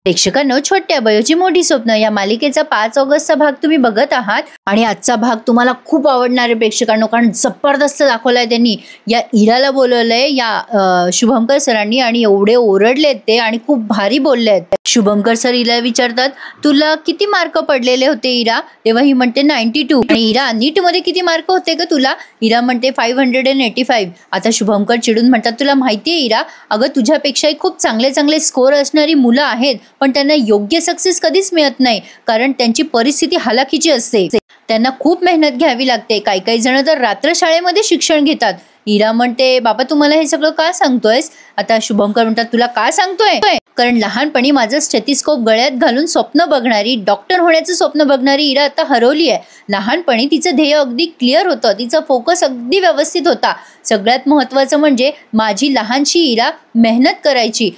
प्रेक्षकांनो, छोट्या बयोची मोठी स्वप्न या मालिकेचा 5 ऑगस्टचा भाग तुम्ही बघत आहात आणि आजचा भाग तुम्हाला खूप आवडणार आहे प्रेक्षकांनो, कारण जबरदस्त दाखवलाय त्यांनी. या इराला बोलवलंय या शुभंकर सरांनी आणि एवढे ओरडलेत ते आणि खूप भारी बोललेत. शुभंकर सर इरा विचारतात, तुला किती मार्क पडलेले होते इरा? तेव्हा ही म्हणते 92. आणि इरा, नीट मध्ये किती मार्क होते का तुला? इरा म्हणते 585. आता शुभंकर चिडून म्हणतात, तुला माहितीये इरा, अगं तुझ्यापेक्षाही खूप चांगले चांगले स्कोर असणारी मुलं आहेत, पण त्यांना योग्य सक्सेस कधीच मिळत नाही, कारण त्यांची परिस्थिती हलाखीची असते. त्यांना खूप मेहनत घ्यावी लागते. काही जण तर रात्र शाळेमध्ये शिक्षण घेतात. इरा म्हणते, बाबा तुम्हाला हे सगळं का सांगतोयस? आता शुभंकर म्हणतात, तुला का सांगतोय? कारण लहानपणी माझं स्टेथिस्कोप गळ्यात घालून स्वप्न बघणारी, डॉक्टर होण्याचं स्वप्न बघणारी इरा आता हरवली आहे. लहानपणी तिचं ध्येय अगदी क्लिअर होतं, तिचा फोकस अगदी व्यवस्थित होता. सगळ्यात महत्वाचं म्हणजे माझी लहानशी इरा मेहनत करायची.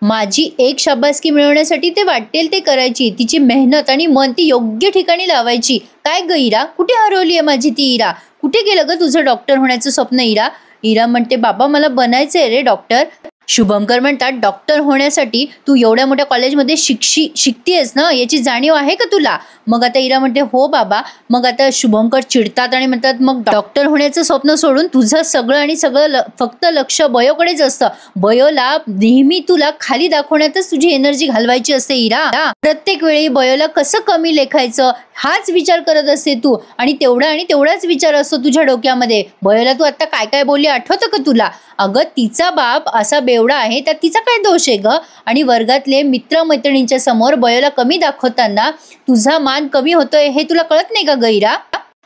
माझी एक शाबासकी मिळवण्यासाठी ते वाटेल ते करायची. तिची मेहनत आणि मन ती योग्य ठिकाणी लावायची. काय ग इरा, कुठे हरवली आहे माझी ती इरा? कुठे गेलं ग तुझं डॉक्टर होण्याचं स्वप्न इरा? इरा म्हणते, बाबा मला बनायचंय रे डॉक्टर. शुभंकर म्हणतात, डॉक्टर होण्यासाठी तू एवढ्या मोठ्या कॉलेजमध्ये शिकतेस ना, याची जाणीव आहे का तुला? मग आता इरा म्हणते, हो बाबा. मग आता शुभंकर चिडतात आणि म्हणतात, मग डॉक्टर होण्याचं स्वप्न सोडून तुझं सगळं फक्त लक्ष बयोकडेच असतं. बयोला नेहमी तुला खाली दाखवण्यातच तुझी एनर्जी घालवायची असते इरा. प्रत्येक वेळी बयोला कसं कमी लेखायचं हाच विचार करत असते तू, आणि तेवढाच विचार असतो तुझ्या डोक्यामध्ये. बयोला तू आता काय काय बोलली आठवतं का तुला? अगं तिचा बाप असा बेवडा आहे, त्यात तिचा काय दोष आहे ग? आणि वर्गातले मित्रमैत्रिणींच्या समोर बयोला कमी दाखवताना तुझा मान कमी होतोय हे तुला कळत नाही का गैरा?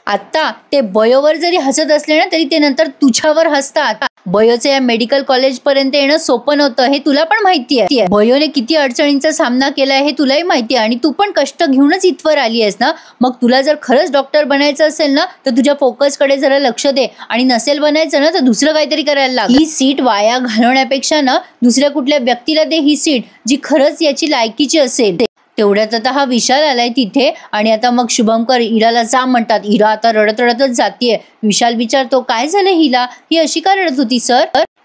आता ते बयोवर जरी हसत असले ना, तरी ते नंतर तुझ्यावर हसतात. बयोचं या मेडिकल कॉलेज पर्यंत येणं सोपं नव्हतं, हे तुला पण माहिती आहे. बयोने किती अडचणींचा सामना केलाय हे तुलाही माहिती आहे, आणि तू पण कष्ट घेऊनच इथवर आली आहेस ना. मग तुला जर खरंच डॉक्टर बनायचं असेल ना, तर तुझ्या फोकसकडे जरा लक्ष दे, आणि नसेल बनायचं ना, तर दुसरं काहीतरी करायला लाग. ही सीट वाया घालवण्यापेक्षा ना दुसऱ्या कुठल्या व्यक्तीला दे ही सीट, जी खरंच याची लायकीची असेल. तेवढ्यात आता हा विशाल आलाय तिथे, आणि आता मग शुभंकर इराला जा म्हणतात. इरा आता रडतच जातीये. विशाल विचारतो, काय झालं हिला? ही अशी का रडत होती सर?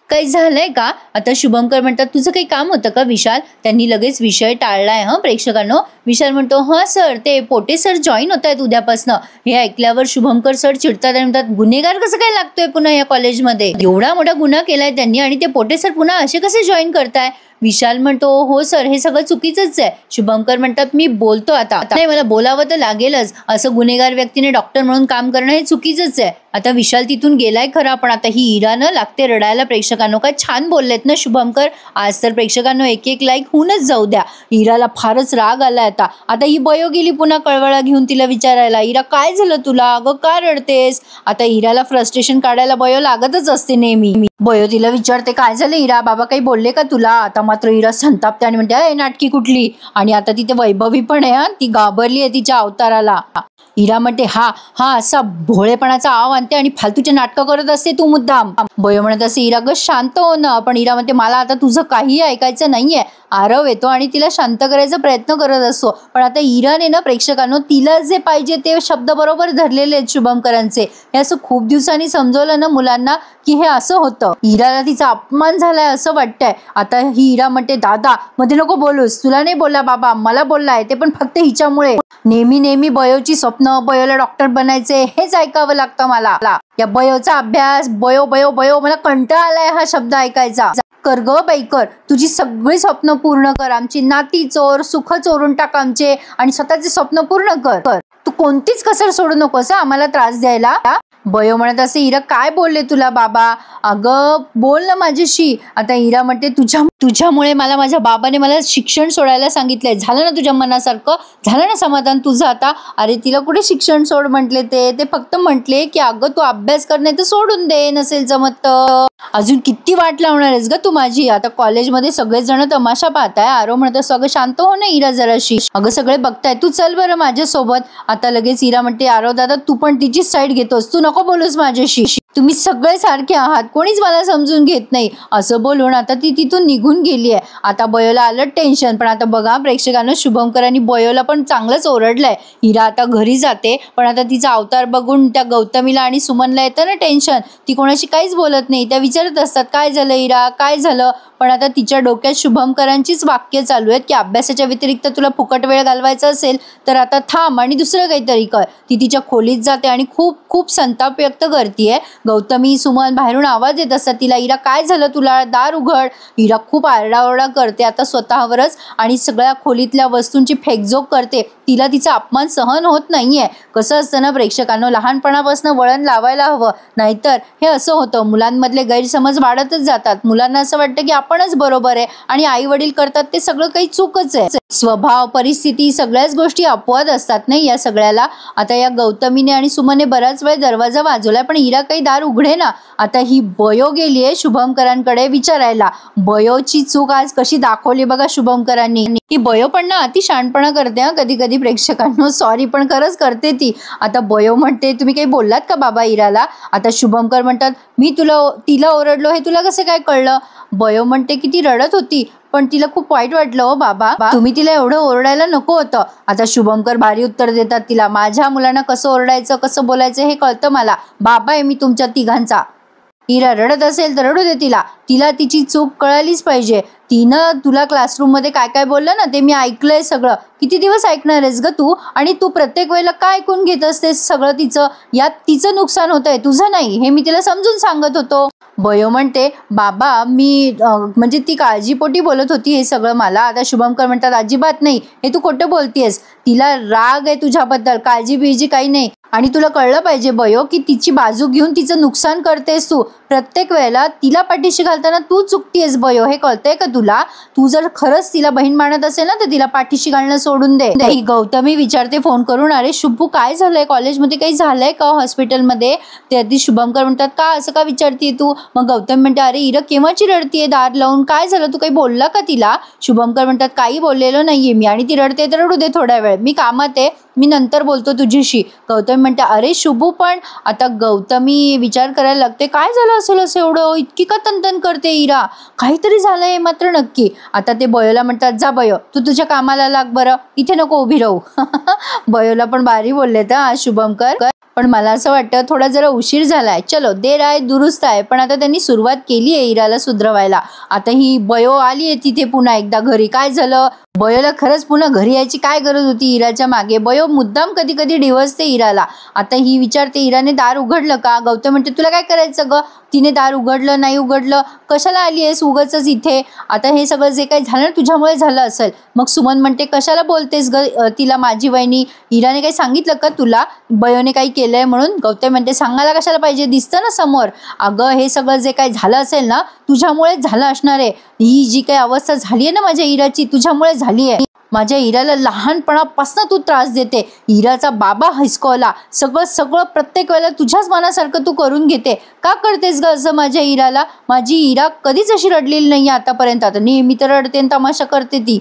काही झालंय का? आता शुभंकर म्हणतात, तुझं काही काम होतं का विशाल? त्यांनी लगेच विषय टाळलाय प्रेक्षकांनो. विशाल म्हणतो, हा सर, ते पोटे सर जॉईन होत आहेत उद्यापासनं. हे ऐकल्यावर शुभंकर सर चिडतात आणि म्हणतात, गुन्हेगार कसं काय लागतोय पुन्हा या कॉलेजमध्ये? एवढा मोठा गुन्हा केलाय त्यांनी, आणि ते पोटे सर पुन्हा असे कसे जॉईन करताय? विशाल म्हणतो, हो सर, हे सगळं चुकीचंच आहे. शुभंकर म्हणतात, मी बोलतो आता. नाही, मला बोलावं तर लागेलच. असं गुन्हेगार व्यक्तीने डॉक्टर म्हणून काम करणं हे चुकीचंच आहे. आता विशाल तिथून गेलाय खरा, पण आता ही इरा न लागते रडायला. प्रेक्षकांनो, काय छान बोललेत ना शुभंकर. आज तर प्रेक्षकांनो एक लाईक होऊनच जाऊ द्या. इराला फारच राग आलाय आता ही बयो गेली पुन्हा कळवळा घेऊन तिला विचारायला, इरा काय झालं तुला? अगं का रडतेस? आता इराला फ्रस्ट्रेशन काढायला बयो लागतच असते नेहमी. बयो तिला विचारते, काय झालं इरा? बाबा काही बोलले का तुला? आता मात्र इरा संतापते आणि म्हणते, अय नाटकी कुठली? आणि आता तिथे वैभवी पण आहे, ती घाबरली आहे तिच्या अवताराला. इरा म्हणते, हा असा भोळेपणाचा आव आणते आणि फालतूचे नाटकं करत असते तू मुद्दाम. बयो म्हणत असते, इरा ग शांत हो ना. पण इरा म्हणते, मला आता तुझं काही ऐकायचं नाहीये. आरव येतो आणि तिला शांत करायचा प्रयत्न करत असतो, पण आता इराने ना प्रेक्षकांनो तिला जे पाहिजे ते शब्द बरोबर धरलेले आहेत शुभंकरांचे. हे असं खूप दिवसांनी समजवलं ना मुलांना की हे असं होतं. इराला तिचा अपमान झालाय असं वाटतंय. आता ही इरा म्हणते, दादा मध्ये नको बोलूस. तुला नाही बोलला बाबा, मला बोललाय, ते पण फक्त हिच्यामुळे. नेहमी बयोची स्वप्न, बयोला डॉक्टर बनायचे, हेच ऐकावं लागतं मला. या बयोचा अभ्यास, बयो मला कंटाळा आलाय हा शब्द ऐकायचा. कर ग बाई कर, तुझी सगळी स्वप्न पूर्ण कर. आमची नाती चोर, सुख चोरून टाक आमचे, आणि स्वतःचे स्वप्न पूर्ण कर. तू कोणतीच कसर सोडू नकोस आम्हाला त्रास द्यायला. बयो म्हणत असे, इरा काय बोलले तुला बाबा? अगं बोल ना माझ्याशी. आता इरा म्हणते, तुझ्यामुळे माझ्या बाबाने मला शिक्षण सोडायला सांगितलंय. झालं ना तुझ्या मनासारखं? झालं ना समाधान तुझं आता? अरे तिला कुठे शिक्षण सोड म्हटले, ते फक्त म्हटले की अगं तू अभ्यास कर, नाही तर सोडून दे, नसेल जमत. अजून किती वाट लावणार आहेस ग तू माझी? आता कॉलेजमध्ये सगळेच जण तमाशा पाहताय. आरो म्हणत, सगळं शांत हो ना इरा जराशी. अगं सगळे बघताय, तू चल बरं माझ्यासोबत. आता लगेच इरा म्हणते, आरो दादा तू पण तिचीच साईड घेतोस, तू नको बोलूस माझ्याशी. तुम्ही सगळे सारखे आहात, कोणीच मला समजून घेत नाही, असं बोलून आता ती तिथून निघून गेली आहे. आता बयोला आलं टेन्शन. पण आता बघा प्रेक्षकांना, शुभंकर आणि बयोला पण चांगलंच ओरडलंय. हिरा आता घरी जाते, पण आता तिचा अवतार बघून त्या गौतमीला आणि सुमनला येतं ना टेन्शन. ती कोणाशी काहीच बोलत नाही. त्या विचारत असतात काय झालं हिरा, काय झालं. पण आता तिच्या डोक्यात शुभंकरांचीच वाक्य चालू आहेत की अभ्यासाच्या व्यतिरिक्त तुला फुकट वेळ घालवायचा असेल तर आता थांब आणि दुसरं काहीतरी कर. ती तिच्या खोलीत जाते आणि खूप खूप संताप व्यक्त करते. गौतमी, सुमन बाहेरून आवाज येत असतात तिला, हिरा काय झालं तुला, दार उघड. हिरा खूप आरडाओरडा करते आता स्वतःवरच आणि सगळ्या खोलीतल्या वस्तूंची फेकझोक करते. तिला तिचा अपमान सहन होत नाहीये. कसं असतं ना प्रेक्षकांनो, लहानपणापासून वळण लावायला हवं, नाहीतर हे असं होतं, मुलांमधले गैरसमज वाढतच जातात. मुलांना असं वाटतं की आपणच बरोबर आहे आणि आई वडील करतात ते सगळं काही चूकच आहे. स्वभाव, परिस्थिती, सगळ्याच गोष्टी अपवाद असतात नाही या सगळ्याला. आता या गौतमीने आणि सुमनने बराच वेळ दरवाजा वाजवलाय पण हिरा काही दार उघडे ना. आता ही बयो गेलीये शुभंकरांकडे विचारायला. बयोची चूक आज कशी दाखवली बघा शुभंकरांनी. ही बयो पण ना अति शहाणपणा करते हा कधी कधी प्रेक्षकांनो, सॉरी पण खरंच करते ती. आता बयो म्हणते तुम्ही काही बोललात का बाबा हिराला. आता शुभंकर म्हणतात मी तिला ओरडलो हे तुला कसं काय कळलं. बयो म्हणते की ती रडत होती पण तिला खूप वाईट वाटलं हो बाबा, तुम्ही तिला एवढं ओरडायला नको होतं. आता शुभंकर भारी उत्तर देतात तिला, माझ्या मुलांना कसं ओरडायचं कसं बोलायचं हे कळतं मला, बाबा आहे मी तुमच्या तिघांचा. हिरा रडत असेल तर रडू दे, तिला तिची चूक कळालीच पाहिजे. तिनं तुला क्लासरूम मध्ये काय काय बोललं ना ते मी ऐकलंय सगळं. किती दिवस ऐकणार आहेस ग तू, आणि तू प्रत्येक वेळेला काय ऐकून घेत असतेस सगळं तिचं, यात तिचं नुकसान होतंय तुझं नाही, हे मी तिला समजून सांगत होतो. बयो म्हणते बाबा मी म्हणजे ती काळजीपोटी बोलत होती हे सगळं मला. आता शुभंकर म्हणतात अजिबात नाही, हे तू खोटं बोलतेस, तिला राग आहे तुझ्याबद्दल, काळजी बिळजी काही नाही. आणि तुला कळलं पाहिजे बयो की तिची बाजू घेऊन तिचं नुकसान करतेस तू. प्रत्येक वेळेला तिला पाठीशी घालताना तू चुकतेस बयो, हे कळतंय का तुला. तू जर खरंच तिला बहीण मानत असेल ना तर तिला पाठीशी घालणं सोडून दे. ही गौतमी विचारते फोन करून, अरे शुभू काय झालंय, कॉलेजमध्ये काही झालंय का, हॉस्पिटलमध्ये. ते आधी शुभंकर म्हणतात का असं का विचारते तू. मग गौतमी म्हणते अरे हिरा केव्हाची रडतीये दार लावून, काय झालं तू काही बोलला का तिला. शुभंकर म्हणतात काही बोललेलो नाहीये मी, आणि ती रडते तर रडू दे थोड्या वेळ, मी कामात आहे, मी नंतर बोलतो तुझ्याशी. गौतमी म्हणते अरे शुभू पण. आता गौतमी विचार करायला लागते काय झालं असेल असं एवढं, इतकी का तनतन करते हिरा, काहीतरी झालंय मात्र नक्की. आता ते बयोला म्हणतात जा बयो तू तुझ्या कामाला लाग बरं, इथे नको उभी राहू. बयोला पण भारी बोलले तर आज शुभंकर. पण मला असं वाटतं थोडा जरा उशीर झालाय, चलो देर आहे दुरुस्त आहे. पण आता त्यांनी सुरुवात केली आहे हिराला सुधरवायला. आता ही बयो आली आहे तिथे पुन्हा एकदा घरी. काय झालं, बयोला खरंच पुन्हा घरी यायची काय गरज होती हिराच्या मागे. बयो मुद्दाम कधी कधी डिवसते हिराला. आता ही विचारते हिराने दार उघडलं का. गौतम म्हणते तुला काय करायचं ग, तिने दार उघडलं नाही उघडलं, कशाला आली आहेस उगाचच इथे. आता हे सगळं जे काही झालं तुझ्यामुळे झालं असेल. मग सुमन म्हणते कशाला बोलतेस ग तिला माझी वहिनी, हिराने काही सांगितलं का तुला बयोने काही केलंय म्हणून. गौतम म्हणते सांगायला कशाला पाहिजे, दिसतं ना समोर. अगं हे सगळं जे काही झालं असेल ना तुझ्यामुळेच झालं असणार आहे. ही जी काही अवस्था झाली आहे ना माझ्या हिराची तुझ्यामुळे झाली आहे. माझ्या हिराला लहानपणापासून तू त्रास देते, हिराचा बाबा हिसकवला, सगळं प्रत्येक वेळेला तुझ्याच मनासारखं तू करून घेते. का करतेस ग असं माझ्या हिराला. माझी हिरा कधीच अशी रडलेली नाही आतापर्यंत, आता नेहमी तर रडते आणि तमाशा करते ती.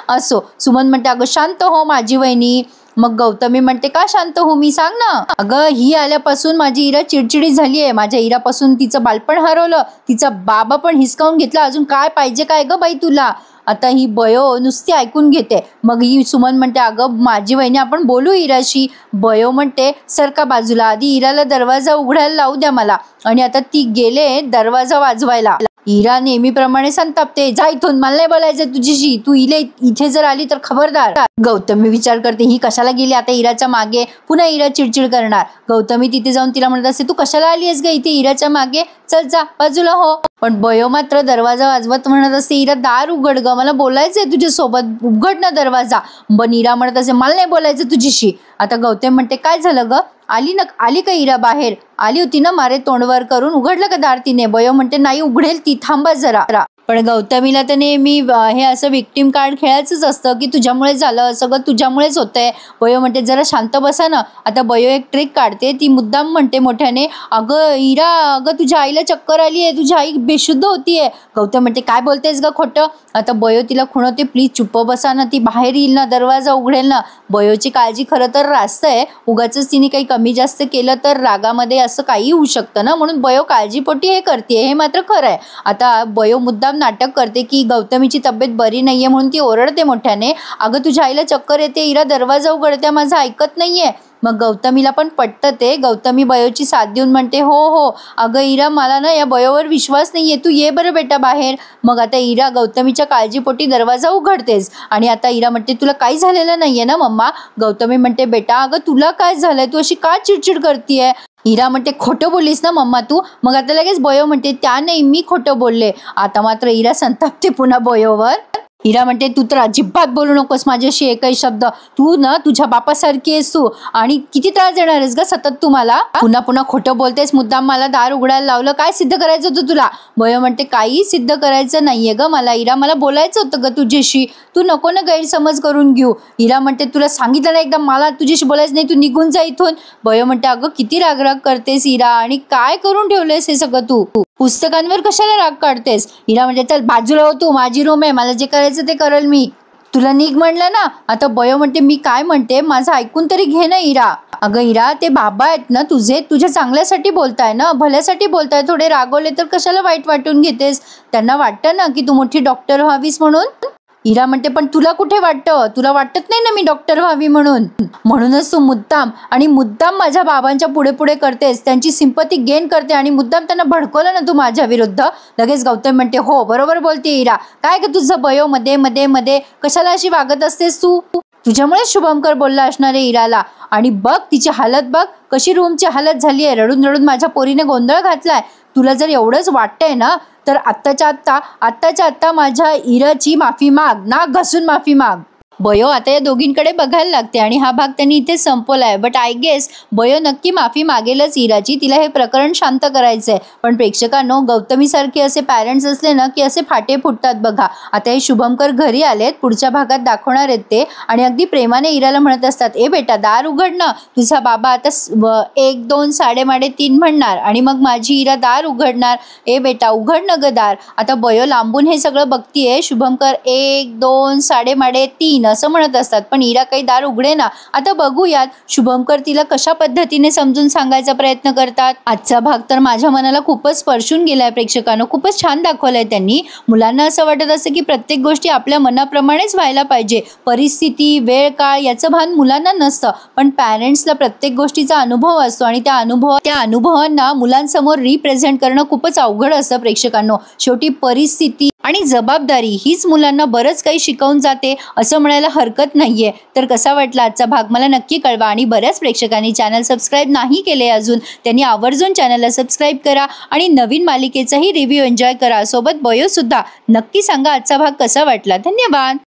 असो. सुमन म्हणते अगं शांत हो माझी वहिनी. मग गौतमी म्हणते का शांत हो मी, सांग ना. अगं ही आल्यापासून माझी हिरा चिडचिडी झाली आहे, माझ्या हिरापासून तिचं बालपण हरवलं, तिचा बाबा पण हिसकावून घेतला, अजून काय पाहिजे काय ग बाई तुला. आता ही बयो नुसती ऐकून घेते. मग ही सुमन म्हणते अगं माझी वहिनी आपण बोलू हिराशी. बयो म्हणते सरका बाजूला, आधी हिराला दरवाजा उघडायला लावू द्या मला. आणि आता ती गेले दरवाजा वाजवायला. हिरा नेहमीप्रमाणे संतापते, जा इथून, मला नाही बोलायचं तुझ्याशी, तू इथे जर आली तर खबरदार. गौतमी विचार करते ही कशाला गेली आता हिराच्या मागे, पुन्हा हिरा चिडचिड करणार. गौतमी तिथे जाऊन तिला म्हणत असते तू कशाला आली आहेस ग इथे हिराच्या मागे, चल जा बाजूला हो. पण बयो मात्र दरवाजा वाजवत म्हणत असते हिरा दार उघड ग, मला बोलायचंय तुझ्यासोबत, उघड ना दरवाजा. पण हिरा म्हणत असे मला नाही बोलायचं तुझ्याशी. आता गौतमी म्हणते काय झालं ग, आली का हिरा बाहेर, आली होती ना मारे तोंडवर करून, उघडलं का दार तिने. बयो म्हणते नाही उघडेल ती, थांबा जरा. पण गौतमीला तर नेहमी हे असं विक्टिम कार्ड खेळायचंच असतं की तुझ्यामुळे झालं, सगळं तुझ्यामुळेच होतंय. बयो म्हणते जरा शांत बसा ना. आता बयो एक ट्रिक काढते, ती मुद्दाम म्हणते मोठ्याने, अगं इरा, अगं तुझ्या आईला चक्कर आली आहे, तुझी आई बेशुद्ध होतीये. गौतम म्हणते काय बोलतेस ग खोटं. आता बयो तिला खुणवते, प्लीज चुप्प बसा ना, ती बाहेर येईल ना, दरवाजा उघडेल ना. बयोची काळजी खरं तर रास्त आहे, उगाच तिने काही कमी जास्त केलं तर रागामध्ये असं काही होऊ शकतं ना, म्हणून बयो काळजीपोटी हे करते, हे मात्र खरं आहे. आता बयो मुद्दाम नाटक करते की गौतमीची तब्येत बरी नाहीये म्हणून ती ओरडते मोठ्याने, अगं तुझ्या आईला चक्कर येते, इरा दरवाजा उघडते, माझं ऐकत नाहीये. मग गौतमीला पण पटतं ते. गौतमी बयोची साथ देऊन म्हणते, हो हो अगं इरा, मला ना या बयोवर विश्वास नाहीये, तू ये बरं बेटा बाहेर. मग आता इरा गौतमीच्या काळजीपोटी दरवाजा उघडतेच. आणि आता इरा म्हणते, तुला काही झालेलं नाहीये ना मम्मा. गौतमी म्हणते, बेटा अगं तुला काय झालंय, तू अशी का चिडचिड करतीये. इरा म्हणते, खोटं बोललीस ना मम्मा तू. मग आता लगेच बयो म्हणते, त्या नाही मी खोटं बोलले. आता मात्र इरा संतापते पुन्हा बयोवर. इरा म्हणते, तू तर अजिबात बोलू नकोस माझ्याशी एकही शब्द. तू ना तुझ्या बापासारखी आहेस तू, आणि किती त्रास देणार आहेस ग सतत तू मला. पुन्हा पुन्हा खोटं बोलतेस, मुद्दाम मला दार उघडायला लावलं, काय सिद्ध करायचं होतं तुला. बयो म्हणते, काही सिद्ध करायचं नाहीये ग मला इरा, मला बोलायचं होतं ग तुझ्याशी, तू नको ना गैरसमज करून घेऊ. इरा म्हणते, तुला सांगितलं ना एकदा, मला तुझ्याशी बोलायचं नाही, तू निघून जा इथून. बयो म्हणते, अगं किती रागराग करतेस इरा, आणि काय करून ठेवलेस हे सगळं तू, पुस्तकांवर कशाला राग काढतेस. इरा म्हणते, चल बाजूला हो तू, माझी रूम आहे, मला जे करायचं ते करेल मी, तुला निघ म्हणलं ना. आता बयो म्हणते, मी काय म्हणते माझं ऐकून तरी घे ना इरा. अगं इरा, ते बाबा आहेत ना तुझे, तुझ्या चांगल्यासाठी बोलताय ना, भल्यासाठी बोलताय, थोडे रागवले तर कशाला वाईट वाटून घेतेस. त्यांना वाटतं ना की तू मोठी डॉक्टर व्हावीस म्हणून. इरा म्हणते, पण तुला कुठे वाटतं, तुला वाटत नाही ना मी डॉक्टर व्हावी म्हणून. म्हणूनच तू मुद्दाम माझ्या बाबांच्या पुढे पुढे करतेस, त्यांची सिंपती गेन करते, आणि मुद्दाम त्यांना भडकवलं ना तू माझ्या विरुद्ध. लगेच गौतम म्हणते, हो बरोबर बोलते इरा, काय ग तुझं बयो मध्ये मध्ये मध्ये कशाला अशी वागत असतेस तू. तुझ्यामुळे शुभंकर बोलला असणार आहे इराला, आणि बघ तिची हालत बघ कशी, रूमची हालत झाली आहे, रडून रडून माझ्या पोरीने गोंधळ घातलाय. तुला जर एवढंच वाटतंय ना तर आत्ताच्या आत्ता माझ्या इराची माफी माग, नाक घासून माफी माग. बयो आता या दोघींकडे बघायला लागते, आणि हा भाग त्यांनी इथे संपवलाय. बट आय गेस बयो नक्की माफी मागेलच इराची, तिला हे प्रकरण शांत करायचंय. पण प्रेक्षकांनो, गौतमी सारखे असे पॅरेंट्स असले ना की असे फाटे फुटतात बघा. आता हे शुभंकर घरी आलेत, पुढच्या भागात दाखवणार आहेत ते, आणि अगदी प्रेमाने इराला म्हणत असतात, ए बेटा दार उघड ना. तुझा बाबा आता 1 2 साडेमाडे 3 म्हणणार, आणि मग माझी इरा दार उघडणार. ए बेटा उघड न ग दार. आता बयो लांबून हे सगळं बघतीये. शुभंकर 1 2 साडेमाडे 3 असं म्हणत असतात, पण इरा काही दार उघडे ना. आता बघूयात शुभंकर तिला कशा पद्धतीने समजून सांगायचा प्रयत्न करतात. आजचा भाग तर माझ्या मनाला खूपच स्पर्शून गेलाय प्रेक्षकांनो, खूपच छान दाखवलंय त्यांनी. मुलांना असं वाटत असतं की प्रत्येक गोष्टी आपल्या मनाप्रमाणेच व्हायला पाहिजे, परिस्थिती वेळ काळ याचं भान मुलांना नसतं, पण पॅरेंट्सला प्रत्येक गोष्टीचा अनुभव असतो, आणि त्या अनुभवांना मुलांसमोर रिप्रेझेंट करणं खूपच अवघड असतं प्रेक्षकांनो. शेवटी परिस्थिती आणि जबाबदारी हीच मुलांना बरंच काही शिकवून जाते असं म्हणायला हरकत नाहीये. तर कसा वाटला आजचा भाग मला नक्की कळवा, आणि बऱ्याच प्रेक्षकांनी चॅनल सबस्क्राईब नाही केले अजून, त्यांनी आवर्जून चॅनलला सबस्क्राईब करा, आणि नवीन मालिकेचाही रिव्ह्यू एन्जॉय करा. सोबत बयो सुद्धा नक्की सांगा आजचा भाग कसा वाटला. धन्यवाद.